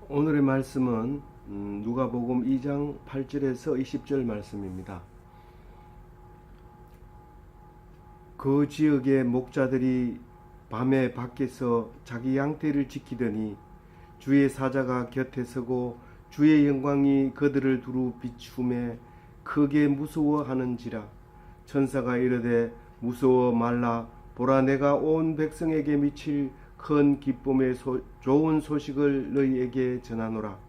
오늘의 말씀은 누가복음 2장 8절에서 20절 말씀입니다. 그 지역의 목자들이 밤에 밖에서 자기 양떼를 지키더니 주의 사자가 곁에 서고 주의 영광이 그들을 두루 비추매 크게 무서워하는지라. 천사가 이르되 무서워 말라. 보라, 내가 온 백성에게 미칠 큰 기쁨의 좋은 소식을 너희에게 전하노라.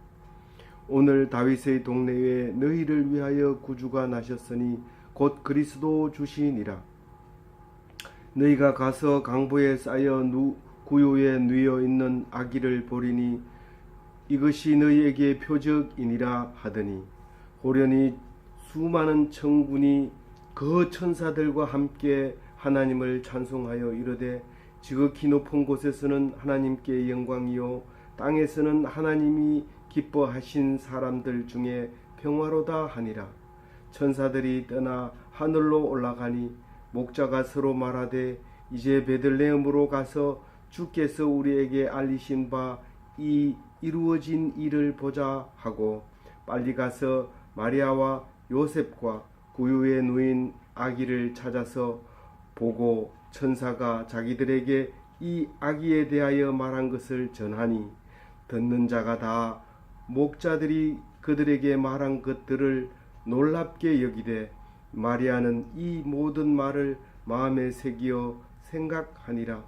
오늘 다윗의 동네에 너희를 위하여 구주가 나셨으니 곧 그리스도 주시니라. 너희가 가서 강보에 쌓여 구유에 누워 있는 아기를 보리니 이것이 너희에게 표적이니라 하더니, 호련히 수많은 천군이 그 천사들과 함께 하나님을 찬송하여 이르되, 지극히 높은 곳에서는 하나님께 영광이요 땅에서는 하나님이 기뻐하신 사람들 중에 평화로다 하니라. 천사들이 떠나 하늘로 올라가니 목자가 서로 말하되, 이제 베들레헴으로 가서 주께서 우리에게 알리신 바 이 이루어진 일을 보자 하고 빨리 가서 마리아와 요셉과 구유에 누인 아기를 찾아서 보고 천사가 자기들에게 이 아기에 대하여 말한 것을 전하니, 듣는 자가 다 목자들이 그들에게 말한 것들을 놀랍게 여기되 마리아는 이 모든 말을 마음에 새기어 생각하니라.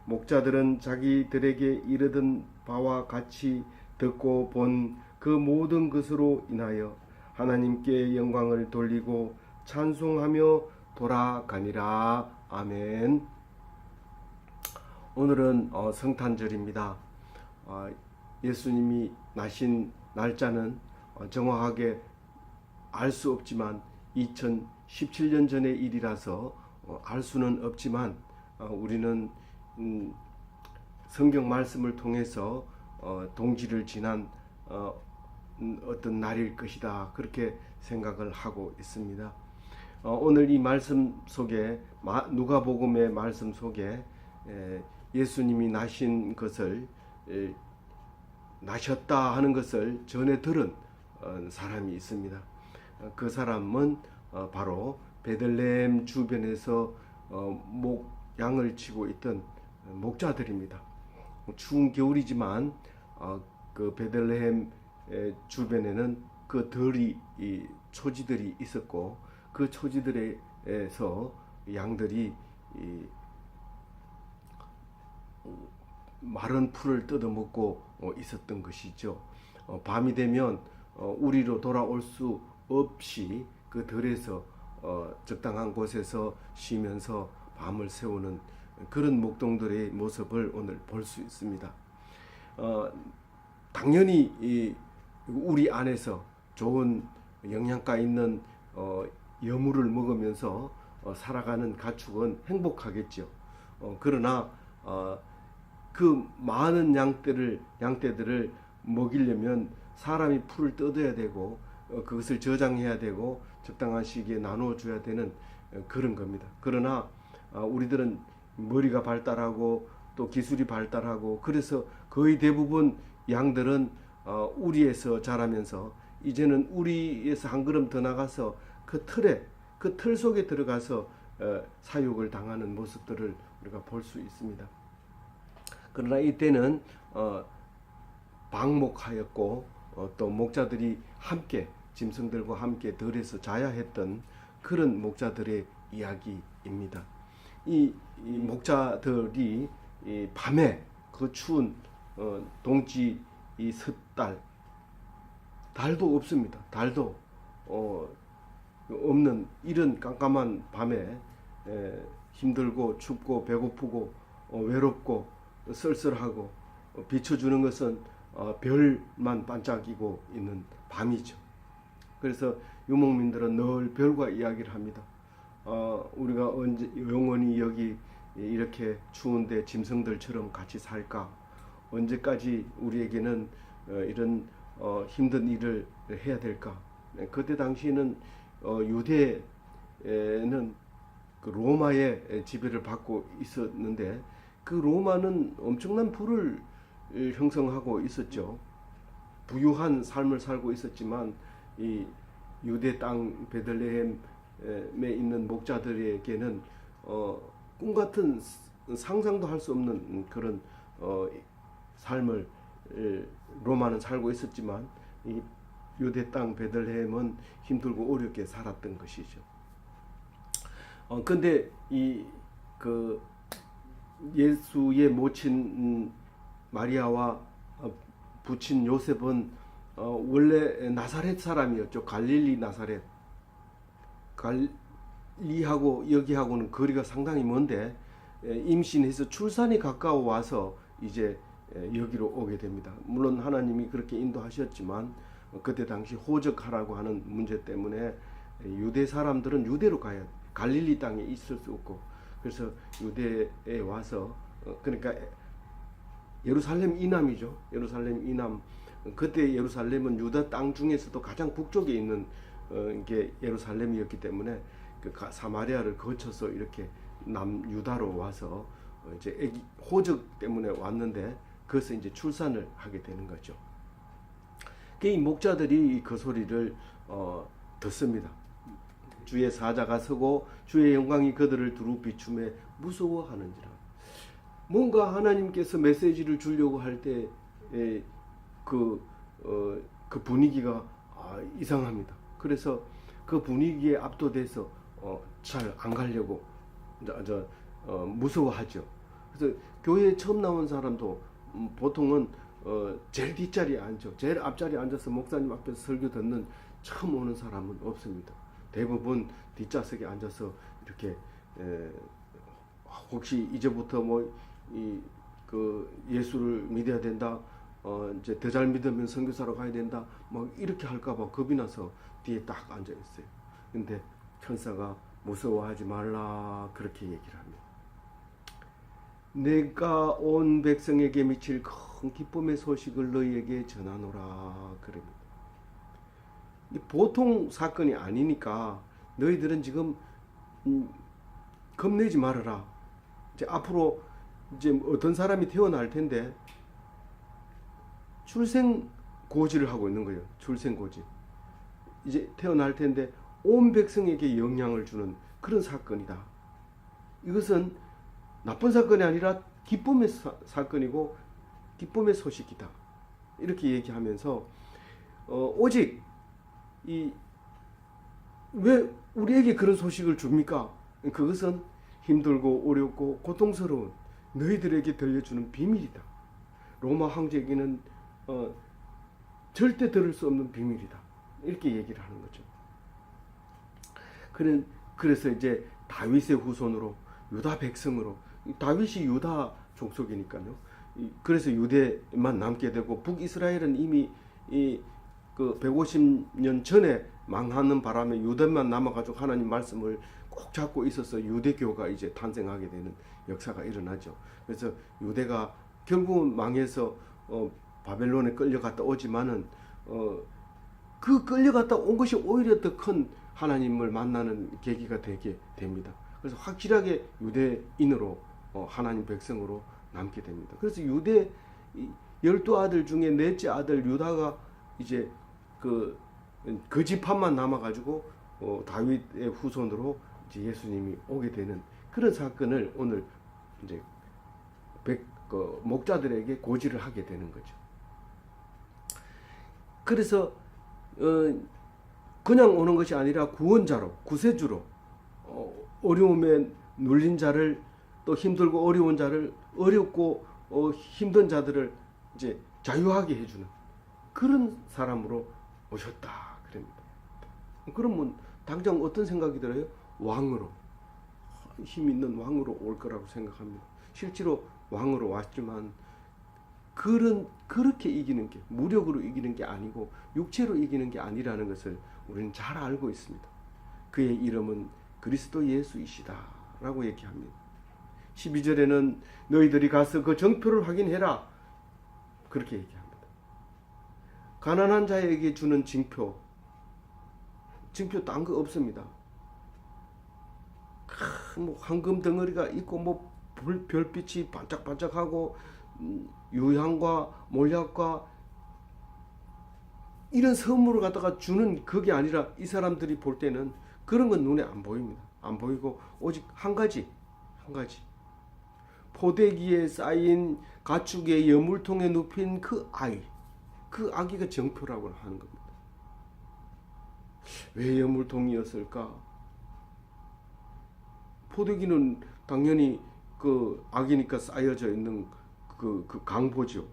목자들은 자기들에게 이르던 바와 같이 듣고 본 그 모든 것으로 인하여 하나님께 영광을 돌리고 찬송하며 돌아가니라. 아멘. 오늘은 성탄절입니다. 예수님이 나신 날짜는 정확하게 알 수 없지만 2017년 전의 일이라서 알 수는 없지만 우리는 성경 말씀을 통해서 동지를 지난 어떤 날일 것이다, 그렇게 생각을 하고 있습니다. 오늘 이 말씀 속에, 누가복음의 말씀 속에 예수님이 나신 것을, 나셨다 하는 것을 전해 들은 사람이 있습니다. 그 사람은 바로 베들레헴 주변에서 양을 치고 있던 목자들입니다. 추운 겨울이지만 그 베들레헴 주변에는 그 들이, 초지들이 있었고 그 초지들에서 양들이 마른 풀을 뜯어먹고 있었던 것이죠. 밤이 되면 우리로 돌아올 수 없이 그 들에서 적당한 곳에서 쉬면서 밤을 새우는 그런 목동들의 모습을 오늘 볼 수 있습니다. 당연히 우리 안에서 좋은 영양가 있는 여물을 먹으면서 살아가는 가축은 행복하겠죠. 그러나 그 많은 양떼들을 먹이려면 사람이 풀을 뜯어야 되고 그것을 저장해야 되고 적당한 시기에 나눠줘야 되는 그런 겁니다. 그러나 우리들은 머리가 발달하고 또 기술이 발달하고 그래서 거의 대부분 양들은 우리에서 자라면서 이제는 우리에서 한 걸음 더 나가서 그 틀 속에 들어가서 사육을 당하는 모습들을 우리가 볼 수 있습니다. 그러나 이때는 방목하였고 또 목자들이 함께 짐승들과 함께 들에서 자야 했던 그런 목자들의 이야기입니다. 이 목자들이 밤에 그 추운 동지 이 섣달, 달도 없습니다. 달도 없는 이런 깜깜한 밤에 힘들고 춥고 배고프고 외롭고 쓸쓸하고 비춰주는 것은 별만 반짝이고 있는 밤이죠. 그래서 유목민들은 늘 별과 이야기를 합니다. 우리가 언제 영원히 여기 이렇게 추운데 짐승들처럼 같이 살까? 언제까지 우리에게는 이런 힘든 일을 해야 될까? 그때 당시에는 유대는 그 로마의 지배를 받고 있었는데 그 로마는 엄청난 부를 형성하고 있었죠. 부유한 삶을 살고 있었지만 이 유대 땅 베들레헴에 있는 목자들에게는 꿈 같은 상상도 할 수 없는 그런 삶을 로마는 살고 있었지만 이 유대 땅 베들레헴은 힘들고 어렵게 살았던 것이죠. 근데 이 그 예수의 모친 마리아와 부친 요셉은 원래 나사렛 사람이었죠. 갈릴리 나사렛. 갈리하고 여기하고는 거리가 상당히 먼데 임신해서 출산이 가까워 와서 이제 여기로 오게 됩니다. 물론 하나님이 그렇게 인도하셨지만 그때 당시 호적하라고 하는 문제 때문에 유대 사람들은 유대로 가야 갈릴리 땅에 있을 수 없고 그래서 유대에 와서 그러니까 예루살렘 이남이죠. 예루살렘 이남. 그때 예루살렘은 유다 땅 중에서도 가장 북쪽에 있는 게 예루살렘이었기 때문에 그 사마리아를 거쳐서 이렇게 남유다로 와서 이제 애기 호적 때문에 왔는데 그것을 이제 출산을 하게 되는 거죠. 이 목자들이 그 소리를 듣습니다. 주의 사자가 서고 주의 영광이 그들을 두루 비춤에 무서워하는지라. 뭔가 하나님께서 메시지를 주려고 할 때 그 분위기가 이상합니다. 그래서 그 분위기에 압도돼서 잘 안 가려고 무서워하죠. 그래서 교회에 처음 나온 사람도 보통은 제일 뒷자리에 앉죠. 제일 앞자리에 앉아서 목사님 앞에서 설교 듣는 처음 오는 사람은 없습니다. 대부분 뒷좌석에 앉아서 이렇게 혹시 이제부터 예수를 믿어야 된다. 이제 더 잘 믿으면 선교사로 가야 된다. 막 이렇게 할까봐 겁이 나서 뒤에 딱 앉아 있어요. 근데 천사가 무서워하지 말라 그렇게 얘기를 합니다. 내가 온 백성에게 미칠 큰 기쁨의 소식을 너희에게 전하노라 그럽니다. 보통 사건이 아니니까 너희들은 지금 겁내지 말아라. 이제 앞으로 이제 어떤 사람이 태어날 텐데 출생 고지를 하고 있는 거예요. 출생 고지. 이제 태어날 텐데 온 백성에게 영향을 주는 그런 사건이다. 이것은 나쁜 사건이 아니라 기쁨의 사건이고 기쁨의 소식이다. 이렇게 얘기하면서 오직 왜 우리에게 그런 소식을 줍니까? 그것은 힘들고 어렵고 고통스러운 너희들에게 들려주는 비밀이다. 로마 황제에게는 절대 들을 수 없는 비밀이다. 이렇게 얘기를 하는 거죠. 그래서 이제 다윗의 후손으로 유다 백성으로 다윗이 유다 족속이니까요. 그래서 유대만 남게 되고 북이스라엘은 이미 그 150년 전에 망하는 바람에 유대만 남아가지고 하나님 말씀을 꼭 잡고 있어서 유대교가 이제 탄생하게 되는 역사가 일어나죠. 그래서 유대가 결국은 망해서 바벨론에 끌려갔다 오지만은 그 끌려갔다 온 것이 오히려 더 큰 하나님을 만나는 계기가 되게 됩니다. 그래서 확실하게 유대인으로 하나님 백성으로 남게 됩니다. 그래서 유대 12아들 중에 넷째 아들 유다가 이제 그 지파만 남아가지고 다윗의 후손으로 이제 예수님이 오게 되는 그런 사건을 오늘 이제 목자들에게 고지를 하게 되는 거죠. 그래서 그냥 오는 것이 아니라 구원자로, 구세주로 어려움에 눌린 자를 또 힘들고 어려운 자를 어렵고 힘든 자들을 이제 자유하게 해주는 그런 사람으로 오셨다 그럽니다. 그러면 당장 어떤 생각이 들어요? 왕으로, 힘 있는 왕으로 올 거라고 생각합니다. 실제로 왕으로 왔지만 그렇게 이기는 게 무력으로 이기는 게 아니고 육체로 이기는 게 아니라는 것을 우리는 잘 알고 있습니다. 그의 이름은 그리스도 예수이시다 라고 얘기합니다. 12절에는 너희들이 가서 그 정표를 확인해라 그렇게 얘기합니다. 가난한 자에게 주는 징표 딴 거 없습니다. 뭐 황금 덩어리가 있고 뭐 별빛이 반짝반짝하고 유향과 몰약과 이런 선물을 갖다가 주는 그게 아니라 이 사람들이 볼 때는 그런 건 눈에 안 보입니다. 안 보이고 오직 한 가지. 포대기에 쌓인 가축의 여물통에 눕힌 그 아이. 그 아기가 정표라고 하는 겁니다. 왜 여물통이었을까? 포대기는 당연히 그 아기니까 쌓여져 있는 그 강보죠.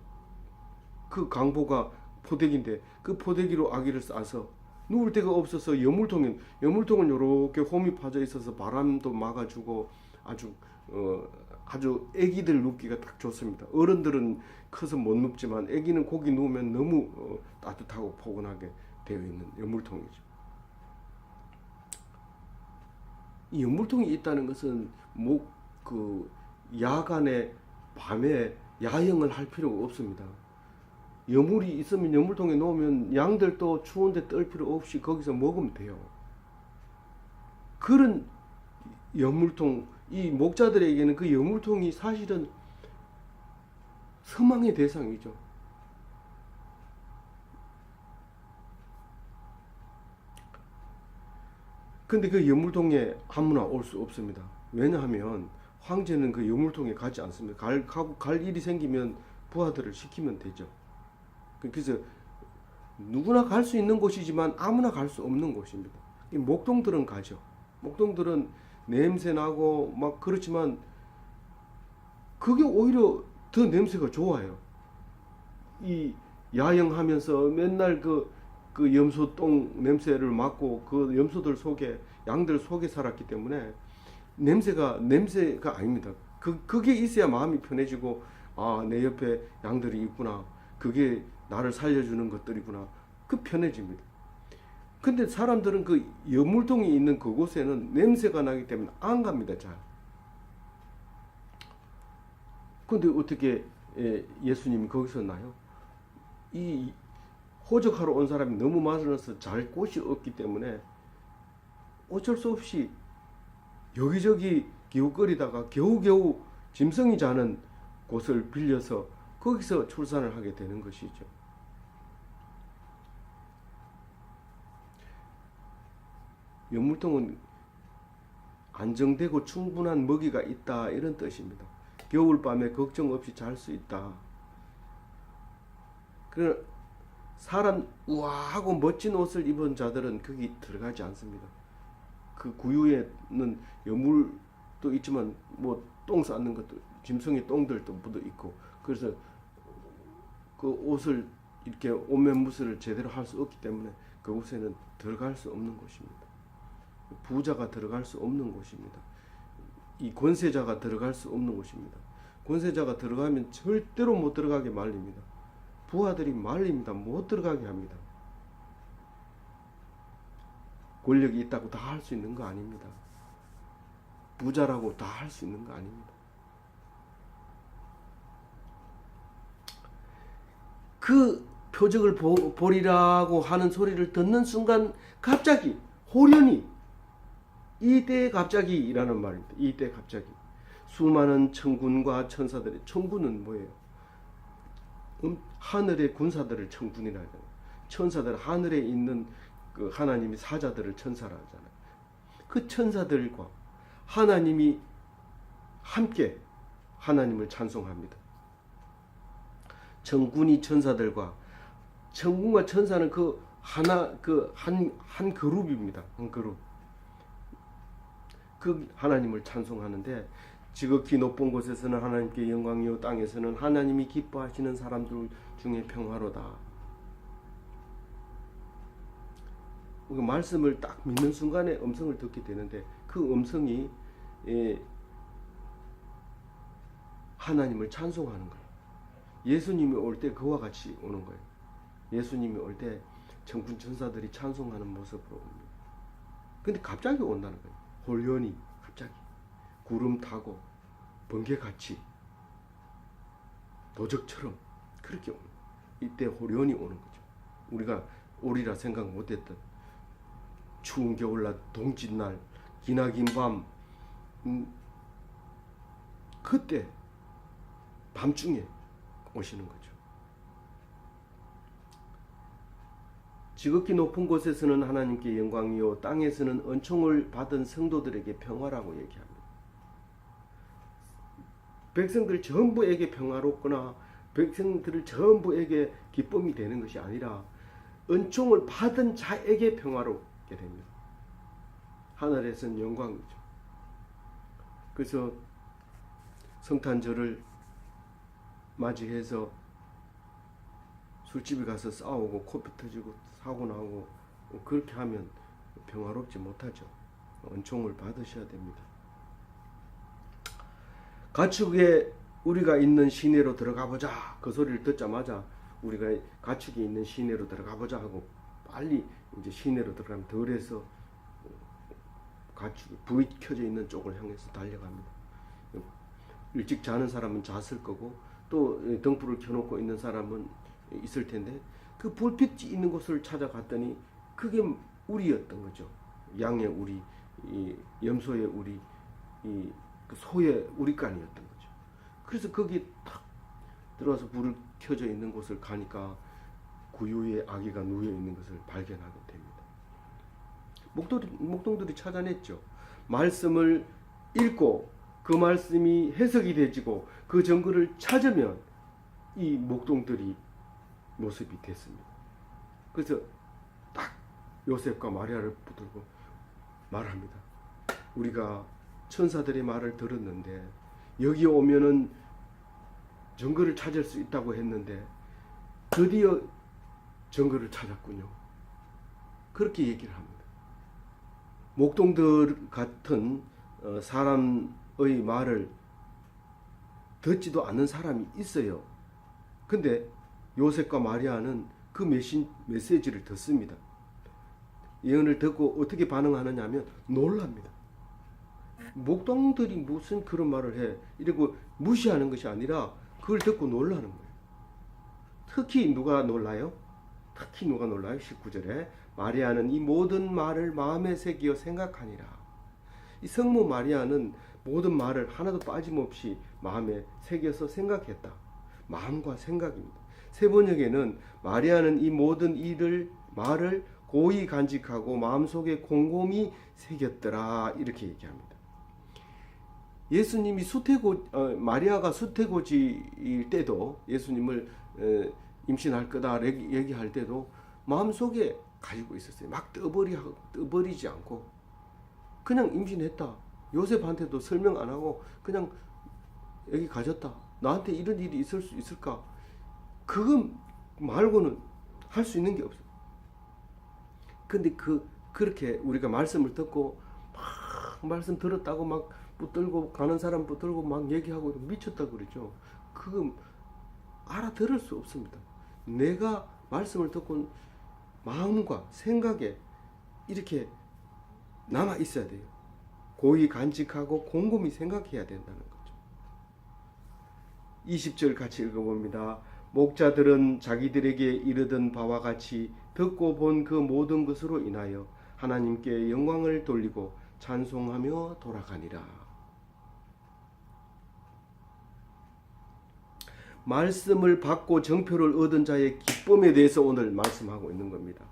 그 강보가 포대기인데 그 포대기로 아기를 싸서 누울 데가 없어서 여물통은 이렇게 홈이 파져 있어서 바람도 막아주고 아주 아기들 눕기가 딱 좋습니다. 어른들은 커서 못 눕지만 아기는 거기 누우면 너무 따뜻하고 포근하게 되어 있는 여물통이죠. 이 연물통이 있다는 것은 야간에 밤에 야영을 할 필요가 없습니다. 여물이 있으면 연물통에 놓으면 양들도 추운데 떨 필요 없이 거기서 먹으면 돼요. 그런 연물통, 이 목자들에게는 그 연물통이 사실은 서망의 대상이죠. 근데 그 연물통에 아무나 올 수 없습니다. 왜냐하면 황제는 그 연물통에 가지 않습니다. 갈 일이 생기면 부하들을 시키면 되죠. 그래서 누구나 갈 수 있는 곳이지만 아무나 갈 수 없는 곳입니다. 이 목동들은 가죠. 목동들은 냄새 나고 막 그렇지만 그게 오히려 더 냄새가 좋아요. 이 야영하면서 맨날 그 염소 똥 냄새를 맡고 그 염소들 속에 양들 속에 살았기 때문에 냄새가 아닙니다. 그게 있어야 마음이 편해지고 내 옆에 양들이 있구나. 그게 나를 살려주는 것들이구나. 그 편해집니다. 근데 사람들은 그 여물통이 있는 그곳에는 냄새가 나기 때문에 안 갑니다. 잘. 근데 어떻게 예수님이 거기서 나요? 이 호적하러 온 사람이 너무 많아서 잘 곳이 없기 때문에 어쩔 수 없이 여기저기 기웃거리다가 겨우겨우 짐승이 자는 곳을 빌려서 거기서 출산을 하게 되는 것이죠. 연물통은 안정되고 충분한 먹이가 있다 이런 뜻입니다. 겨울밤에 걱정 없이 잘 수 있다. 사람 우아하고 멋진 옷을 입은 자들은 거기 들어가지 않습니다. 그 구유에는 여물도 있지만 똥 싸는 것도 짐승의 똥들도 묻어 있고 그래서 그 옷을 이렇게 옷매무새를 제대로 할 수 없기 때문에 그곳에는 들어갈 수 없는 곳입니다. 부자가 들어갈 수 없는 곳입니다. 이 권세자가 들어갈 수 없는 곳입니다. 권세자가 들어가면 절대로 못 들어가게 말립니다. 부하들이 말립니다. 못 들어가게 합니다. 권력이 있다고 다 할 수 있는 거 아닙니다. 부자라고 다 할 수 있는 거 아닙니다. 그 표적을 보리라고 하는 소리를 듣는 순간 갑자기 호련히 이때 갑자기라는 말입니다. 이때 갑자기 수많은 천군과 천사들이 천군은 뭐예요? 하늘의 군사들을 천군이라 하잖아요. 천사들 하늘에 있는 그 하나님이 사자들을 천사라 하잖아요. 그 천사들과 하나님이 함께 하나님을 찬송합니다. 천군이 천사들과 천군과 천사는 한 그룹입니다. 한 그룹. 그 하나님을 찬송하는데 지극히 높은 곳에서는 하나님께 영광이요 땅에서는 하나님이 기뻐하시는 사람들 중에 평화로다. 그 말씀을 딱 믿는 순간에 음성을 듣게 되는데 그 음성이 하나님을 찬송하는 거예요. 예수님이 올 때 그와 같이 오는 거예요. 예수님이 올 때 천군 천사들이 찬송하는 모습으로 옵니다. 근데 갑자기 온다는 거예요. 홀연히 갑자기 구름 타고 번개같이 도적처럼 그렇게 옵니다. 이때 홀연히 오는 거죠. 우리가 오리라 생각 못했던 추운 겨울날 동짓날 기나긴 밤 그때 밤중에 오시는 거죠. 지극히 높은 곳에서는 하나님께 영광이요 땅에서는 은총을 받은 성도들에게 평화라고 얘기합니다. 백성들 전부에게 평화롭거나 백성들 전부에게 기쁨이 되는 것이 아니라 은총을 받은 자에게 평화롭게 됩니다. 하늘에서는 영광이죠. 그래서 성탄절을 맞이해서 술집에 가서 싸우고 코피 터지고 사고 나고 그렇게 하면 평화롭지 못하죠. 은총을 받으셔야 됩니다. 가축에 우리가 있는 시내로 들어가 보자. 그 소리를 듣자마자 우리가 가축이 있는 시내로 들어가 보자 하고 빨리 이제 시내로 들어가면 덜해서 가축이 불이 켜져 있는 쪽을 향해서 달려갑니다. 일찍 자는 사람은 잤을 거고 또 등불을 켜놓고 있는 사람은 있을 텐데 그 불빛이 있는 곳을 찾아갔더니 그게 우리였던 거죠. 양의 우리, 이 염소의 우리, 이 소의 우리간이었던 거죠. 그래서 거기 탁 들어와서 불을 켜져 있는 곳을 가니까 구유의 아기가 누워 있는 것을 발견하게 됩니다. 목동들이 찾아냈죠. 말씀을 읽고 그 말씀이 해석이 되지고 그 증거를 찾으면 이 목동들이 모습이 됐습니다. 그래서 딱 요셉과 마리아를 붙들고 말합니다. 우리가 천사들의 말을 들었는데 여기 오면은 증거를 찾을 수 있다고 했는데 드디어 증거를 찾았군요. 그렇게 얘기를 합니다. 목동들 같은 사람의 말을 듣지도 않는 사람이 있어요. 근데 요셉과 마리아는 그 메시지를 듣습니다. 예언을 듣고 어떻게 반응하느냐 하면 놀랍니다. 목동들이 무슨 그런 말을 해 이러고 무시하는 것이 아니라 그걸 듣고 놀라는 거예요. 특히 누가 놀라요? 19절에 마리아는 이 모든 말을 마음에 새기어 생각하니라. 이 성모 마리아는 모든 말을 하나도 빠짐없이 마음에 새겨서 생각했다. 마음과 생각입니다. 세번역에는 마리아는 이 모든 말을 고이 간직하고 마음속에 곰곰이 새겼더라 이렇게 얘기합니다. 예수님이 마리아가 수태고지일 때도 예수님을 임신할 거다 얘기할 때도 마음속에 가지고 있었어요. 막 떠버리지 않고 그냥 임신했다. 요셉한테도 설명 안 하고 그냥 애기 가졌다. 나한테 이런 일이 있을 수 있을까? 그거 말고는 할 수 있는 게 없어요. 근데 그렇게 우리가 말씀을 듣고 막 말씀 들었다고 막 붙들고 가는 사람 붙들고 막 얘기하고 미쳤다고 그러죠. 그거 알아들을 수 없습니다. 내가 말씀을 듣고 마음과 생각에 이렇게 남아 있어야 돼요. 고이 간직하고 곰곰이 생각해야 된다는 거죠. 20절 같이 읽어봅니다. 목자들은 자기들에게 이르던 바와 같이 듣고 본 그 모든 것으로 인하여 하나님께 영광을 돌리고 찬송하며 돌아가니라. 말씀을 받고 정표를 얻은 자의 기쁨에 대해서 오늘 말씀하고 있는 겁니다.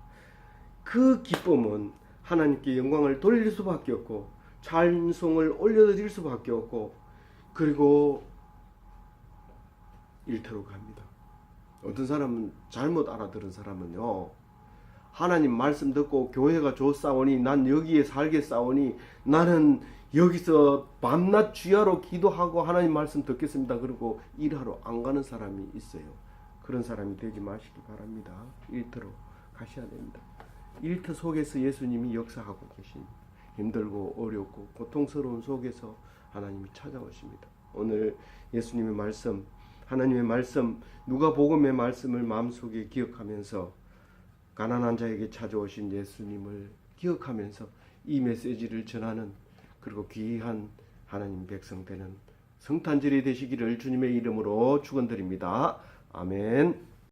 그 기쁨은 하나님께 영광을 돌릴 수밖에 없고 찬송을 올려드릴 수밖에 없고 그리고 일터로 갑니다. 어떤 사람은 잘못 알아들은 사람은요, 하나님 말씀 듣고 교회가 좋사오니 난 여기에 살겠사오니 나는 여기서 밤낮 주야로 기도하고 하나님 말씀 듣겠습니다. 그리고 일하러 안 가는 사람이 있어요. 그런 사람이 되지 마시기 바랍니다. 일터로 가셔야 됩니다. 일터 속에서 예수님이 역사하고 계십니다. 힘들고 어렵고 고통스러운 속에서 하나님이 찾아오십니다. 오늘 예수님의 말씀, 하나님의 말씀, 누가복음의 말씀을 마음속에 기억하면서 가난한 자에게 찾아오신 예수님을 기억하면서 이 메시지를 전하는 그리고 귀한 하나님 백성 되는 성탄절이 되시기를 주님의 이름으로 축원드립니다. 아멘.